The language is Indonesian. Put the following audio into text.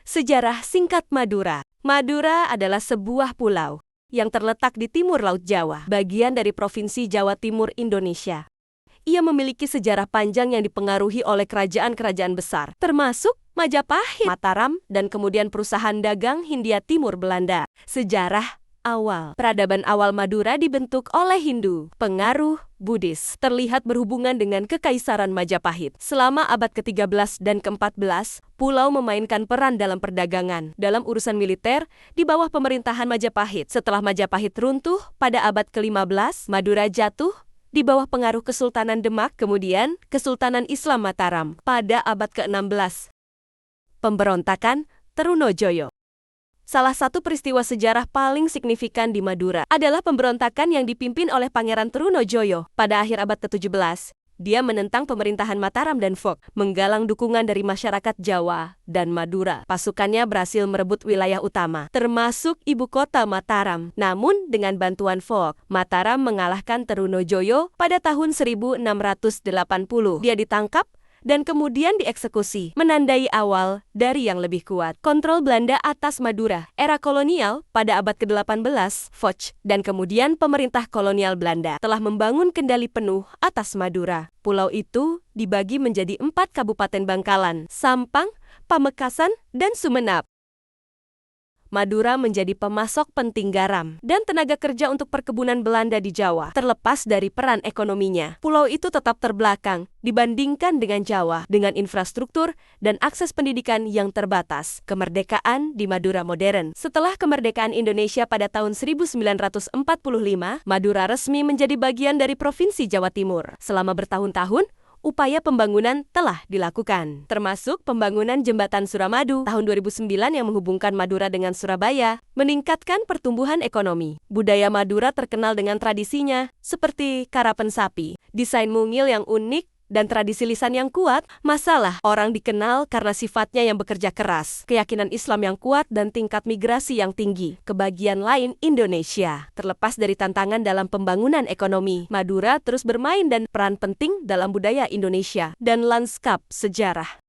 Sejarah singkat Madura. Madura adalah sebuah pulau yang terletak di timur Laut Jawa, bagian dari Provinsi Jawa Timur, Indonesia. Ia memiliki sejarah panjang yang dipengaruhi oleh kerajaan-kerajaan besar, termasuk Majapahit, Mataram, dan kemudian perusahaan dagang Hindia Timur Belanda. Sejarah awal. Peradaban awal Madura dibentuk oleh Hindu. Pengaruh Buddhis terlihat berhubungan dengan Kekaisaran Majapahit. Selama abad ke-13 dan ke-14, pulau memainkan peran dalam perdagangan, dalam urusan militer, di bawah pemerintahan Majapahit. Setelah Majapahit runtuh pada abad ke-15, Madura jatuh di bawah pengaruh Kesultanan Demak, kemudian Kesultanan Islam Mataram pada abad ke-16. Pemberontakan Trunojoyo. Salah satu peristiwa sejarah paling signifikan di Madura adalah pemberontakan yang dipimpin oleh Pangeran Trunojoyo pada akhir abad ke-17. Dia menentang pemerintahan Mataram dan Fok, menggalang dukungan dari masyarakat Jawa dan Madura. Pasukannya berhasil merebut wilayah utama, termasuk ibu kota Mataram. Namun, dengan bantuan Fok, Mataram mengalahkan Trunojoyo pada tahun 1680. Dia ditangkap dan kemudian dieksekusi, menandai awal dari yang lebih kuat. Kontrol Belanda atas Madura, era kolonial pada abad ke-18, Foch, dan kemudian pemerintah kolonial Belanda telah membangun kendali penuh atas Madura. Pulau itu dibagi menjadi 4 kabupaten Bangkalan, Sampang, Pamekasan, dan Sumenep. Madura menjadi pemasok penting garam dan tenaga kerja untuk perkebunan Belanda di Jawa. Terlepas dari peran ekonominya, pulau itu tetap terbelakang dibandingkan dengan Jawa, dengan infrastruktur dan akses pendidikan yang terbatas. Kemerdekaan di Madura modern. Setelah kemerdekaan Indonesia pada tahun 1945, Madura resmi menjadi bagian dari Provinsi Jawa Timur. Selama bertahun-tahun, upaya pembangunan telah dilakukan, termasuk pembangunan Jembatan Suramadu tahun 2009 yang menghubungkan Madura dengan Surabaya, meningkatkan pertumbuhan ekonomi. Budaya Madura terkenal dengan tradisinya, seperti karapen sapi, desain mungil yang unik, dan tradisi lisan yang kuat. Masalah orang dikenal karena sifatnya yang bekerja keras, keyakinan Islam yang kuat, dan tingkat migrasi yang tinggi ke bagian lain Indonesia. Terlepas dari tantangan dalam pembangunan ekonomi, Madura terus bermain dan peran penting dalam budaya Indonesia dan lanskap sejarah.